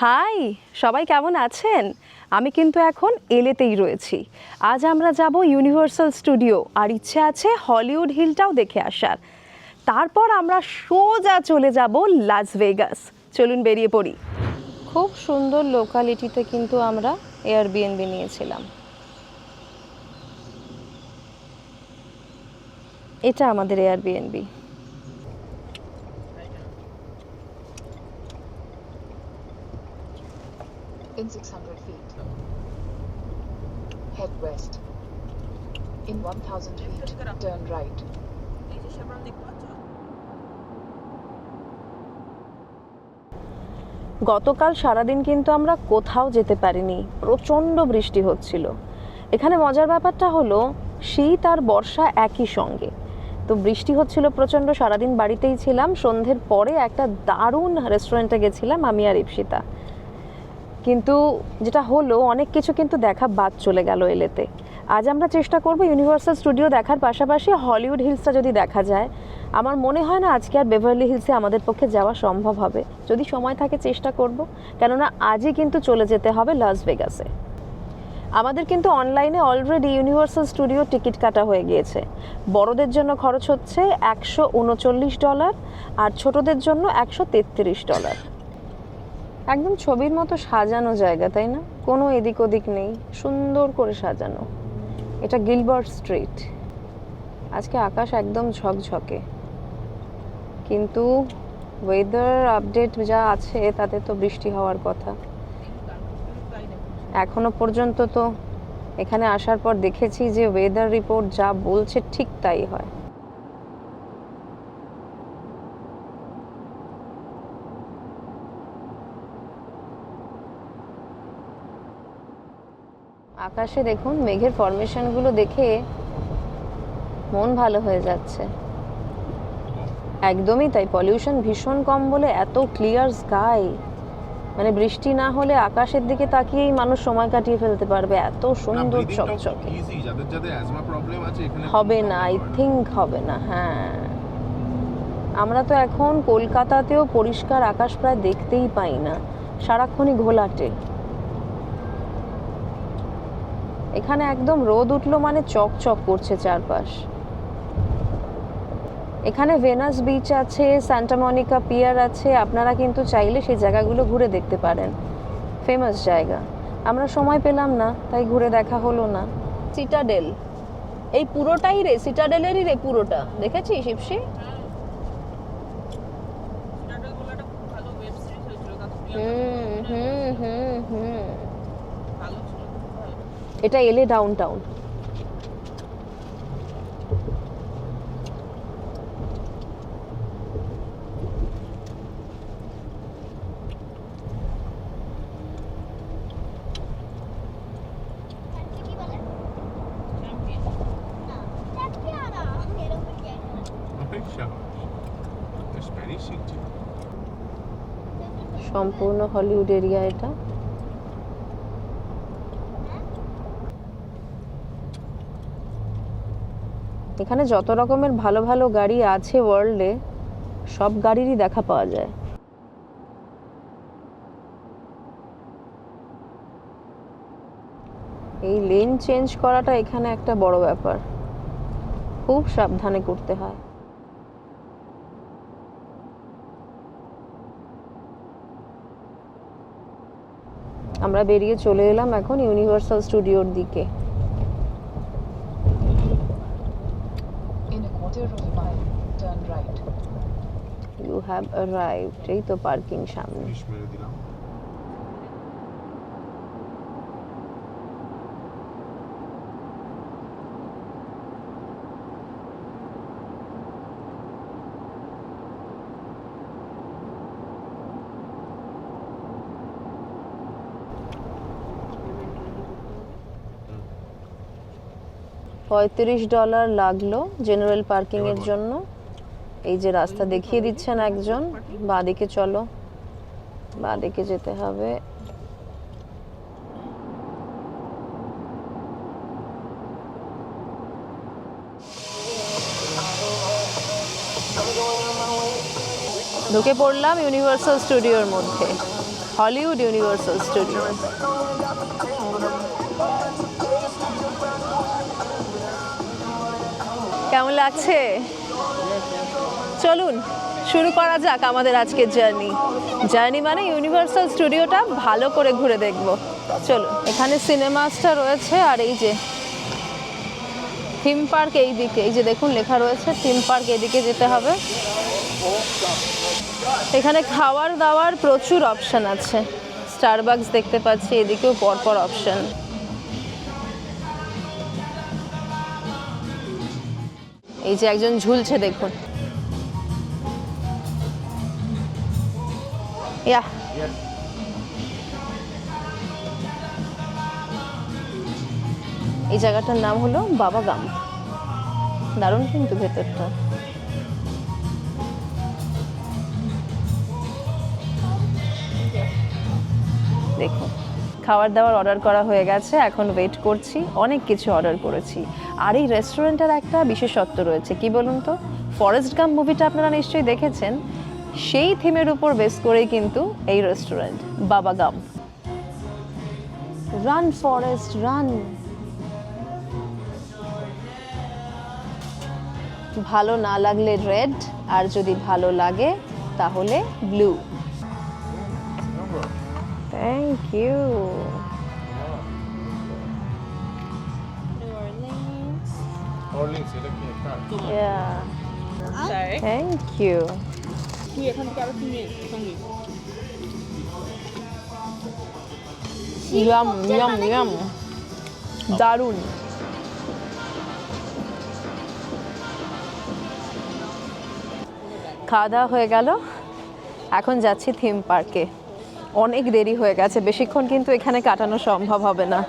High, সবাই কেমন আছেন? আমি কিন্তু এখন এলেতেই রয়েছি। আজ আমরা যাব ইউনিভার্সাল স্টুডিও, আর ইচ্ছে আছে হলিউড হিলটাও দেখে আসার। তারপর আমরা সোজা চলে যাব লাস ভেগাস। চলুন বেরিয়ে পড়ি। খুব সুন্দর লোকালিটিতে কিন্তু আমরা এয়ারবিএনবি নিয়েছিলাম। এটা আমাদের Airbnb. In 600 feet, head west. In 1000 feet, turn right. গতকাল সারাদিন কিন্তু আমরা কোথাও যেতে পারিনি, প্রচণ্ড বৃষ্টি হচ্ছিল। এখানে মজার ব্যাপারটা হলো শীত আর বর্ষা একই সঙ্গে। তো বৃষ্টি হচ্ছিল প্রচণ্ড, সারাদিন বাড়িতেই ছিলাম। সন্ধ্যের পরে একটা দারুণ রেস্টুরেন্টে গেছিলাম আমি আর ইপসিতা। কিন্তু যেটা হলো, অনেক কিছু কিন্তু দেখা বাদ চলে গেল এলেতে। আজ আমরা চেষ্টা করব ইউনিভার্সাল স্টুডিও দেখার পাশাপাশি হলিউড হিলসটা যদি দেখা যায়। আমার মনে হয় না আজকে আর বেভারলি হিলসে আমাদের পক্ষে যাওয়া সম্ভব হবে। যদি সময় থাকে চেষ্টা করব, কেননা আজই কিন্তু চলে যেতে হবে লাস ভেগাসে। আমাদের কিন্তু অনলাইনে অলরেডি ইউনিভার্সাল স্টুডিও টিকিট কাটা হয়ে গিয়েছে। বড়দের জন্য খরচ হচ্ছে $139 আর ছোটদের জন্য $133। একদম ছবির মতো সাজানো জায়গা, তাই না? কোনো এদিক ওদিক নেই, সুন্দর করে সাজানো। এটা গিলবার্ট স্ট্রিট। আজকে আকাশ একদম ঝকঝকে, কিন্তু ওয়েদার আপডেট যা আছে তাতে তো বৃষ্টি হওয়ার কথা। এখনো পর্যন্ত তো এখানে আসার পর দেখেছি যে ওয়েদার রিপোর্ট যা বলছে ঠিক তাই হয়। আকাশে দেখুন মেঘের ফরমেশনগুলো দেখে মন ভালো হয়ে যাচ্ছে। একদমই তাই, পলিউশন ভীষণ কম বলে এত ক্লিয়ার স্কাই। মানে বৃষ্টি না হলে আকাশের দিকে তাকিয়েই মানুষ সময় কাটিয়ে ফেলতে পারবে, এত সুন্দর চকচকে। হবে না, আই থিঙ্ক হবে না। হ্যাঁ, আমরা তো এখন কলকাতাতেও পরিষ্কার আকাশ প্রায় দেখতেই পাই না, সারাক্ষণই ঘোলাটে। এখানে একদম রোদ উঠলো মানে চকচক করছে চারপাশ। এখানে ভেনাস বিচ আছে, সান্টা মনিকা পিয়ার আছে। আপনারা কিন্তু চাইলে সেই জায়গাগুলো ঘুরে দেখতে পারেন, ফেমাস জায়গা। আমরা সময় পেলাম না, তাই ঘুরে দেখা হলো না। সিটাডেল, এই পুরোটাই রে সিটাডেলেরই রে, পুরোটা দেখেছিস শিবসি? এটা এলে ডাউন টাউন। সম্পূর্ণ হলিউড এরিয়া এটা। এখানে যত রকমের ভালো ভালো গাড়ি আছে ওয়ার্ল্ডে, সব গাড়িরই দেখা পাওয়া যায়। এই লেন চেঞ্জ করাটা এখানে একটা বড় ব্যাপার, খুব সাবধানে করতে হয়। আমরা বেরিয়ে চলে এলাম এখন ইউনিভার্সাল স্টুডিওর দিকে। In a quarter of a mile, turn right. You have arrived. এই তো পার্কিং সামনে। $35 লাগলো জেনারেল পার্কিং এর জন্য। এই যে রাস্তা দেখিয়ে দিচ্ছেন একজন, বাঁদিকে চলো, বাঁদিকে যেতে হবে। ঢুকে পড়লাম ইউনিভার্সাল স্টুডিওর মধ্যে। Hollywood universal studio. কেমন লাগছে? চলুন শুরু করা যাক আমাদের আজকের জার্নি মানে ইউনিভার্সাল স্টুডিওটা ভালো করে ঘুরে দেখব। চলুন, এখানে সিনেমাসটা রয়েছে আর এই যে থিম পার্ক এই দিকে, এই যে দেখুন লেখা রয়েছে থিম পার্ক, এদিকে যেতে হবে। এখানে খাওয়ার দাওয়ার প্রচুর অপশন আছে, স্টারবাকস দেখতে পাচ্ছি, এদিকেও পরপর অপশন। এই যে একজন ঝুলছে দেখুন, ইয়া এই জায়গাটার নাম হলো বাবা গাম। দারুণ কিন্তু ভেতরটা। দেখুন খাবার দাবার অর্ডার করা হয়ে গেছে, এখন ওয়েট করছি। অনেক কিছু অর্ডার করেছি। আর এই রেস্টুরেন্টের একটা বিশেষত্ব রয়েছে, কি বলুন তো, ফরেস্ট গাম্প মুভিটা আপনারা নিশ্চয়ই দেখেছেন, সেই থিমের উপর বেস করেই কিন্তু এই রেস্টুরেন্ট বাবা গাম। Run forest run. ভালো না লাগলে রেড, আর যদি ভালো লাগে তাহলে blue. Thank you. Orleans, you're looking at that. Yeah. Sorry. Thank you. Yum, yum, yum. দারুণ। খাওয়া দাওয়া হয়ে গেল, এখন যাচ্ছি থিম পার্কে। অনেক দেরি হয়ে গেছে, বেশিক্ষণ কিন্তু এখানে কাটানো সম্ভব হবে না।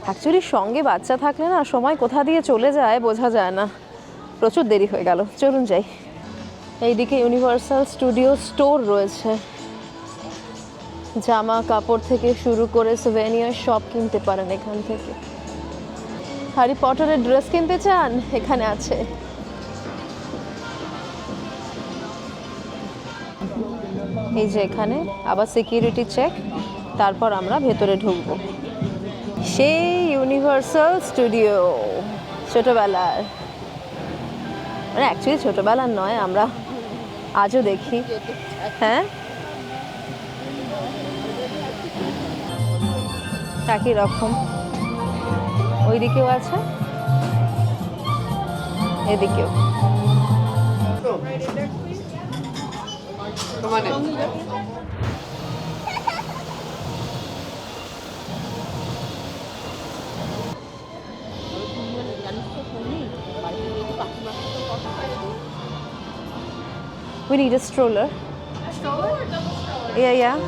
অ্যাকচুয়ালি সঙ্গে বাচ্চা থাকলে না সময় কোথা দিয়ে চলে যায় বোঝা যায় না। প্রচুর দেরি হয়ে গেল, চলুন যাই। এইদিকে ইউনিভার্সাল স্টুডিও স্টোর রয়েছে, জামা কাপড় থেকে শুরু করে সুভেনিয়ার সব কিনতে পারেন এখান থেকে। হ্যারি পটারের ড্রেস কিনতে চান, এখানে আছে। এই যে এখানে আবার সিকিউরিটি চেক, তারপর আমরা ভেতরে ঢুকবো। সেই ইউনিভার্সাল স্টুডিও ছোটবেলার, মানে অ্যাকচুয়ালি ছোটবেলার নয়, আমরা আজও দেখি। হ্যাঁ, একই রকম। ওইদিকেও আছে, এদিকেও। We need a stroller. A stroller or double stroller? Yeah.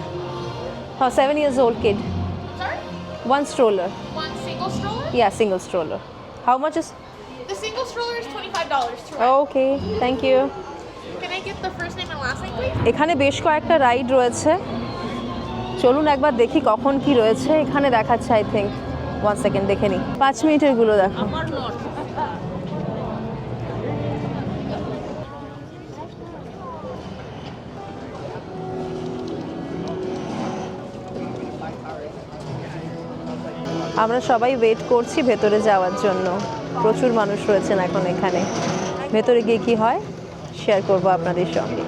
Oh, 7 years old kid. Sorry? One stroller. One single stroller? Yeah, single stroller. How much is? The single stroller is $25 to rent. Okay, thank you. Can I get the first name and last name, please? এখানে বেশ কয়েকটা ride রয়েছে, চলুন একবার দেখি কখন কি রয়েছে। এখানে দেখাচ্ছে আই থিঙ্ক, 1 সেকেন্ড দেখে নিই। 5 মিনিটের গুলো দেখো। আমরা সবাই ওয়েট করছি ভেতরে যাওয়ার জন্য। প্রচুর মানুষ রয়েছেন এখন এখানে। ভেতরে গিয়ে কি হয় শেয়ার করবো আপনাদের সঙ্গে।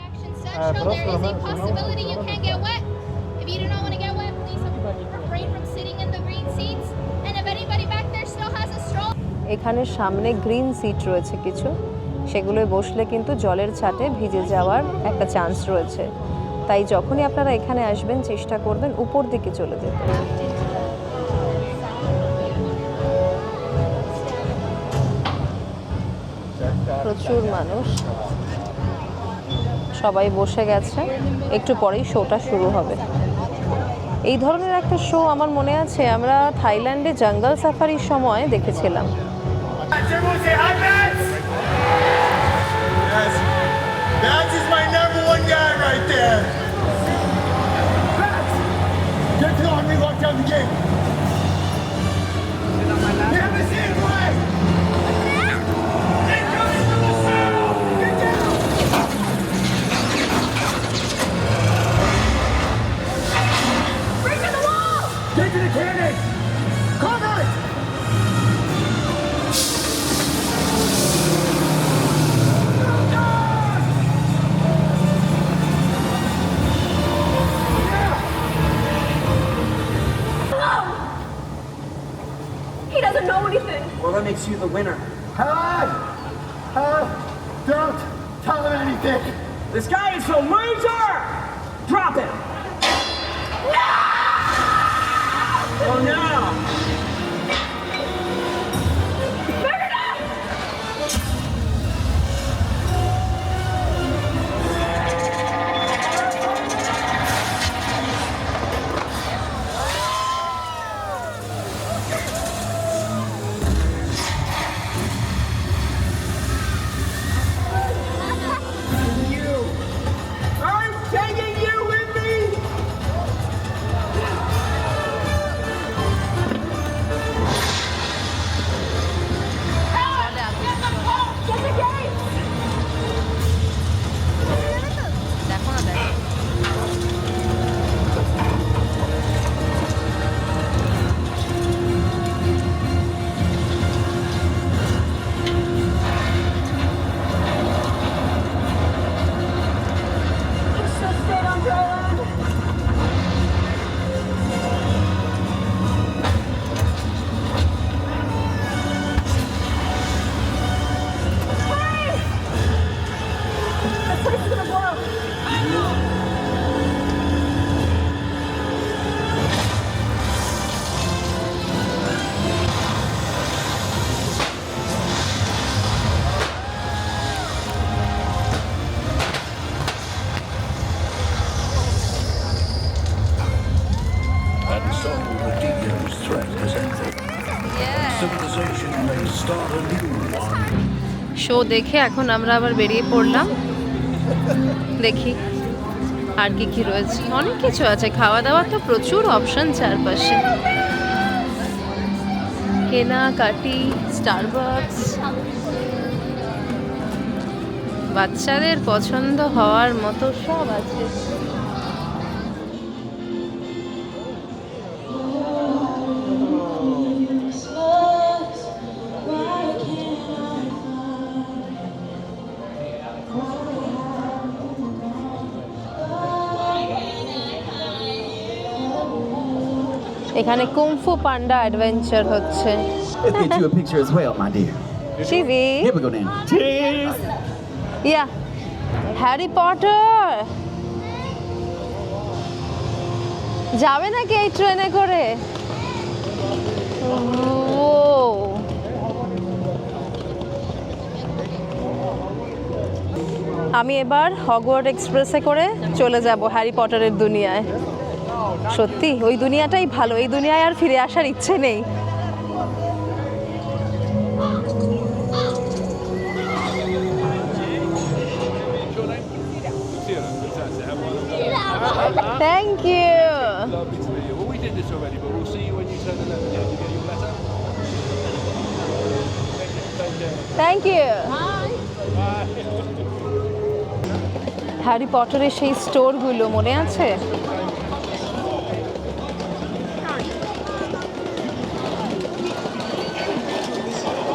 Action Central, there is a possibility you can get wet. If you do not want to get wet, please refrain from sitting in the green seats. And if anybody back there still has a stroller, এখানে সামনে green seat রয়েছে কিছু, সেগুলোয় বসলে কিন্তু জলের ছাটে ভিজে যাওয়ার একটা চান্স রয়েছে। তাই যখনই আপনারা এখানে আসবেন চেষ্টা করবেন উপর দিকে চলে যেতে। প্রচুর মানুষ, সবাই বসে গেছে, একটু পরেই শোটা শুরু হবে। এই ধরনের একটা শো আমার মনে আছে আমরা থাইল্যান্ডে জঙ্গল সাফারির সময় দেখেছিলাম। Everyone say hi, Mads! Yes. Mads is my #1 guy right there. Mads! Get to on me, lock down the gate. You have a seat, play! you the winner. Helen! Don't tell him anything! This guy is a loser! Drop him! Oh no! I'm taking you with me! দেখো না দেখো And so the DEO's threat has ended. Civilization may start a new one. Show দেখে এখন আমরা আবার বেরিয়ে পড়লাম দেখি আর কি কি রয়েছে অনেক কিছু আছে খাওয়া দাওয়া তো প্রচুর অপশন চারপাশে কেনাকাটি স্টারবাকস বাচ্চাদের পছন্দ হওয়ার মতো সব আছে এখানে কুমফু পান্ডা অ্যাডভেঞ্চার হচ্ছে Let's get you a picture as well, my dear. শিবি Here we go then. Cheers! Yeah Harry Potter যাবে নাকি এই ট্রেনে করে ও আমি এবার হগওয়ার্ড এক্সপ্রেসে করে চলে যাব হ্যারি পটারের দুনিয়ায় সত্যি ওই দুনিয়াটাই ভালো এই দুনিয়ায় আর ফিরে আসার ইচ্ছে নেই thank you Lovely to meet you. Well, we did this already, but we'll see you when you turn the left again. You get your letter. Take care. Thank you Harry পটারের সেই স্টোরগুলো মনে আছে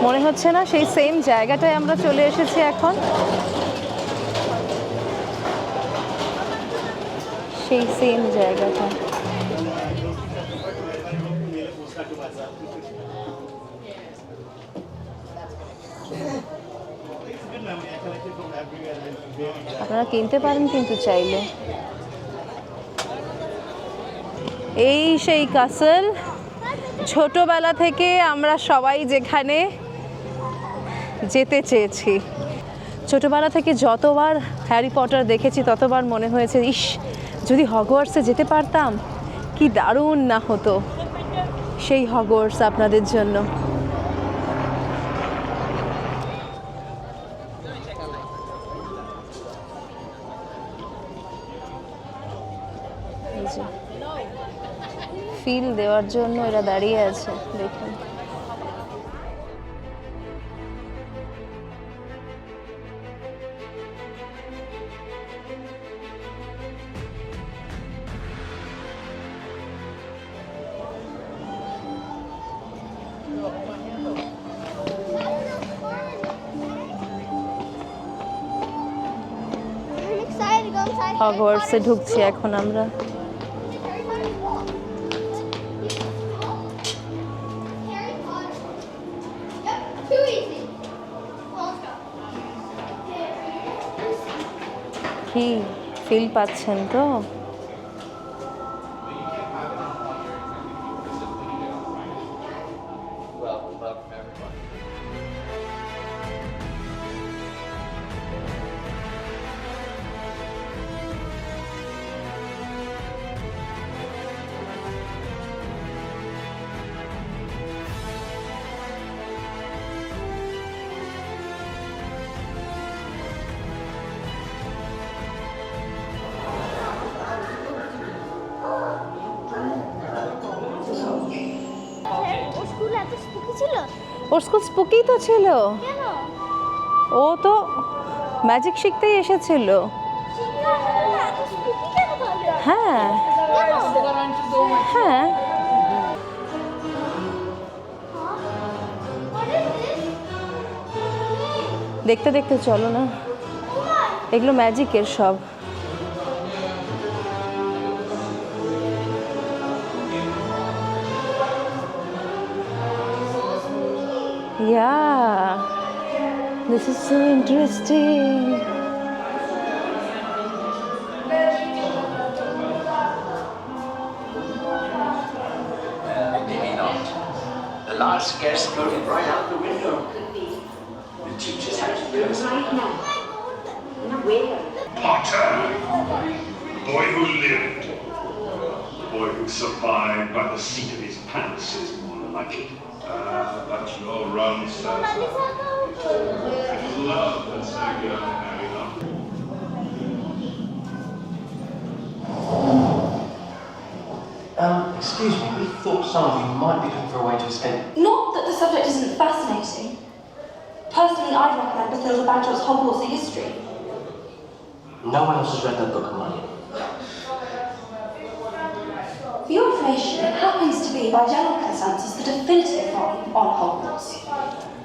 মনে হচ্ছে না সেই সেম জায়গাটায় আমরা চলে এসেছি এখন সেই সেম জায়গাটা আপনারা কিনতে পারেন কিন্তু চাইলে এই সেই কাসল ছোটবেলা থেকে আমরা সবাই যেখানে যেতে চেয়েছি ছোটবেলা থেকে যতবার হ্যারি পটার দেখেছি ততবার মনে হয়েছে ইস যদি হগওয়ার্টসে যেতে পারতাম কি দারুণ না হতো সেই হগওয়ার্টস আপনাদের জন্য ফিল দেওয়ার জন্য এরা দাঁড়িয়ে আছে দেখুন I'm excited to go inside. হগওয়ার্টসে ঢুকছি এখন আমরা Harry Potter. Yep. কি ফিল পাচ্ছেন তো? ওর স্কুল স্পুকি তো ছিল, ও তো ম্যাজিক শিখতেই এসেছিল। হ্যাঁ হ্যাঁ, দেখতে দেখতে চলো না, এগুলো ম্যাজিকের সব। Yeah, this is so interesting. Maybe not. The last guest floated right out the window. The teachers had to do it right now. Potter, the boy who lived, the boy who survived by the seat of his pants is more like it. That's your run, sir. Love that's regular married up. Excuse me, we thought some of you might be looking for a way to escape. Not that the subject isn't fascinating. Personally, I'd recommend Bathilda Bagshot's Hogwarts history. No one else has read that book, Hermione. For your information, it happens to be, by general consensus, the definitive volume on Hogwarts.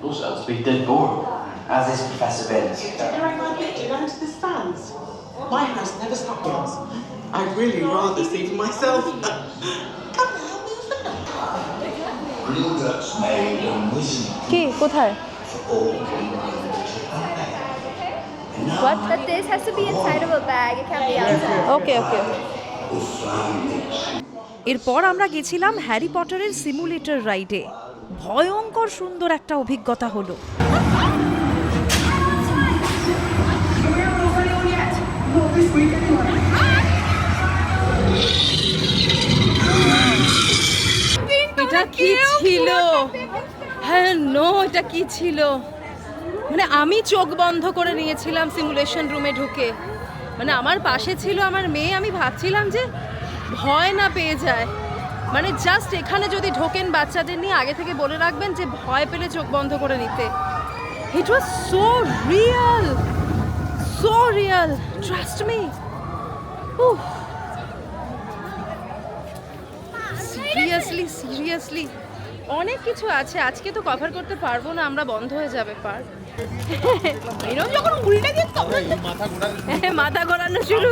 Also, it's been dead boring, as is Professor Binns. Decorate my picture down to the stands. My house never stopped us. I'd really rather see for myself. Come now, Gringotts made a wizard কি কোথায়? for all What? But this has to be inside of a bag. It can't be outside. Okay okay. with flying এরপর আমরা গেছিলাম Harry পটারের simulator রাইডে। ভয়ঙ্কর সুন্দর একটা অভিজ্ঞতা হলো। এটা কি ছিল? হ্যাঁ নো, এটা কি ছিল? মানে আমি চোখ বন্ধ করে নিয়েছিলাম সিমুলেশন রুমে ঢুকে। মানে আমার পাশে ছিল আমার মেয়ে, আমি ভাবছিলাম যে ভয় না পেয়ে যায়। মানে জাস্ট এখানে যদি ঢোকেন বাচ্চাদের নিয়ে, আগে থেকে বলে রাখবেন যে ভয় পেলে চোখ বন্ধ করে নিতে। It was so real, so real, trust me. Seriously seriously অনেক কিছু আছে, আজকে তো কভার করতে পারবো না, আমরা বন্ধ হয়ে যাবে পার। এরকম যখন উল্টে দিত মাথা ঘোরানো শুরু,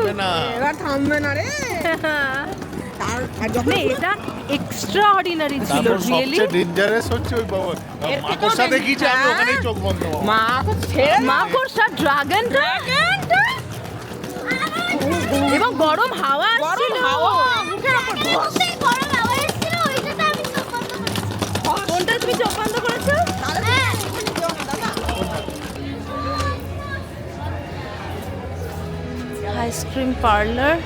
এবার থামবে না রে। এটা এক্সট্রা অর্ডিনারি ছিল, রিয়েলি ডেঞ্জারাস হচ্ছে ওই বাবা মাকড়সা দেখিয়েছে, আমি ওখানেই চোখ বন্ধ। মাকড়সা, ড্রাগন এবং গরম হাওয়া আসছিল। কোনটা তুমি চোখ বন্ধ করেছো? আইসক্রিম পার্লার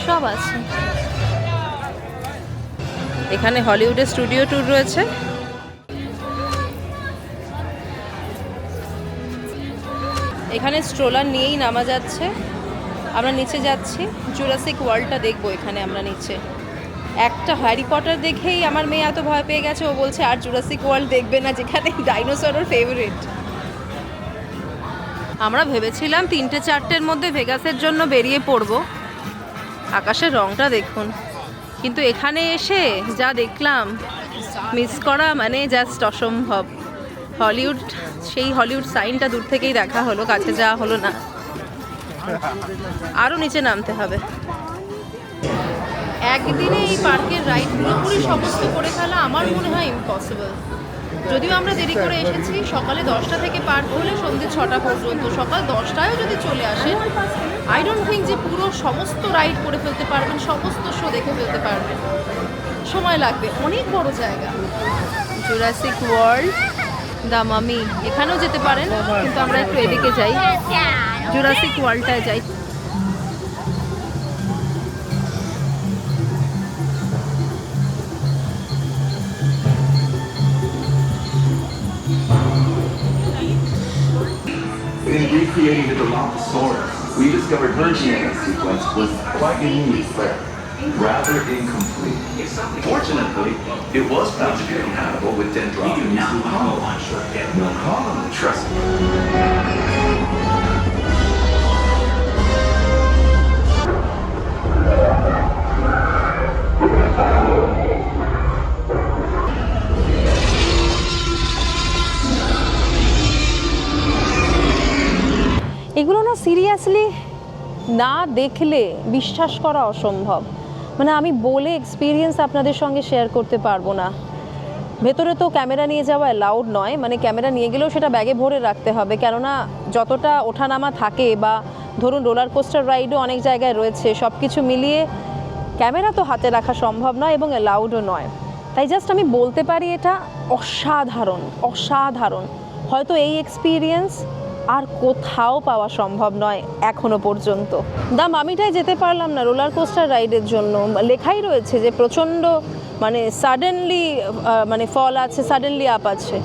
সব আছে এখানে। হলিউডের স্টুডিও ট্যুর রয়েছে। এখানে স্ট্রোলার নিয়েই নামা যাচ্ছে। আমরা নিচে যাচ্ছি, জুরাসিক ওয়ার্ল্ডটা দেখবো এখানে আমরা নিচে। একটা হ্যারি পটার দেখেই আমার মেয়ে এত ভয় পেয়ে গেছে, ও বলছে আর জুরাসিক ওয়ার্ল্ড দেখবে না, যেখানে ডাইনোসর ওর ফেভারিট। আমরা ভেবেছিলাম 3-4টের মধ্যে ভেগাসের জন্য বেরিয়ে পড়বো। আকাশের রংটা দেখুন, কিন্তু এখানে এসে যা দেখলাম মিস করা মানে জাস্ট অসম্ভব। হলিউড, সেই হলিউড সাইনটা দূর থেকেই দেখা হলো, কাছে যাওয়া হলো না। আরও নিচে নামতে হবে। একদিনে এই পার্কের রাইড পুরোপুরি সমস্ত করে ফেলা আমার মনে হয় ইম্পসিবল। যদিও আমরা দেরি করে এসেছি, সকালে 10টা থেকে পার্ক হলে সন্ধ্যে 6টা পর্যন্ত, সকাল 10টায়ও যদি চলে আসেন, আই ডোন্ট থিঙ্ক যে পুরো সমস্ত রাইড করে ফেলতে পারবেন, সমস্ত শো দেখে ফেলতে পারবেন, সময় লাগবে। অনেক বড় জায়গা। জুরাসিক ওয়ার্ল্ড, দ্য মামি, এখানেও যেতে পারেন, কিন্তু আমরা একটু এদিকে যাই, জুরাসিক ওয়ার্ল্ডটায় যাই। In recreating the Dilophosaurus, we discovered her DNA sequence was quite unique, but rather incomplete. Fortunately, it was found to be compatible with Dendrophilus nucama. No problem, trust me. এগুলো না সিরিয়াসলি না দেখলে বিশ্বাস করা অসম্ভব। মানে আমি বলে এক্সপিরিয়েন্স আপনাদের সঙ্গে শেয়ার করতে পারবো না। ভেতরে তো ক্যামেরা নিয়ে যাওয়া অ্যালাউড নয়, মানে ক্যামেরা নিয়ে গেলেও সেটা ব্যাগে ভরে রাখতে হবে, কেননা যতটা ওঠানামা থাকে বা ধরুন রোলার কোস্টার রাইডও অনেক জায়গায় রয়েছে, সব কিছু মিলিয়ে ক্যামেরা তো হাতে রাখা সম্ভব নয় এবং অ্যালাউডও নয়। তাই জাস্ট আমি বলতে পারি এটা অসাধারণ, অসাধারণ। হয়তো এই এক্সপিরিয়েন্স আর কোথাও পাওয়া সম্ভব নয় এখনো পর্যন্ত। দ্য মামিটায় যেতে পারলাম না রোলার কোস্টার রাইডের জন্য, লেখাই রয়েছে যে প্রচণ্ড মানে সাডেনলি মানে ফল আছে, সাডেনলি আপ আছে।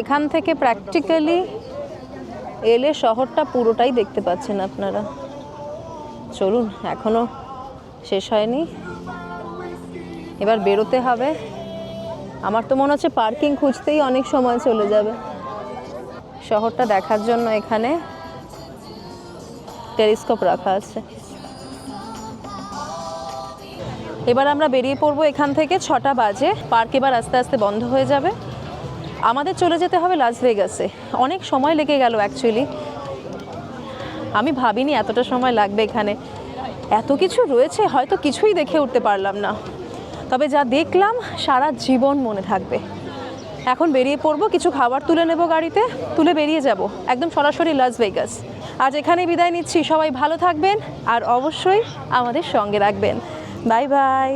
এখান থেকে প্র্যাকটিক্যালি এলে শহরটা পুরোটাই দেখতে পাচ্ছেন আপনারা। চলুন, এখনো শেষ হয়নি, এবার বেরোতে হবে। আমার তো মনে হচ্ছে পার্কিং খুঁজতেই অনেক সময় চলে যাবে। শহরটা দেখার জন্য এখানে টেলিস্কোপ রাখা আছে। এবার আমরা বেরিয়ে পড়বো এখান থেকে, 6টা বাজে। পার্ক এবার আস্তে আস্তে বন্ধ হয়ে যাবে। আমাদের চলে যেতে হবে লাস ভেগাসে। অনেক সময় লেগে গেল অ্যাকচুয়ালি, আমি ভাবিনি এতটা সময় লাগবে। এখানে এত কিছু রয়েছে, হয়তো কিছুই দেখে উঠতে পারলাম না, তবে যা দেখলাম সারা জীবন মনে থাকবে। এখন বেরিয়ে পড়বো, কিছু খাবার তুলে নেব গাড়িতে, তুলে বেরিয়ে যাব একদম সরাসরি লাস ভেগাস। আজ এখানেই বিদায় নিচ্ছি। সবাই ভালো থাকবেন আর অবশ্যই আমাদের সঙ্গে রাখবেন। Bye bye.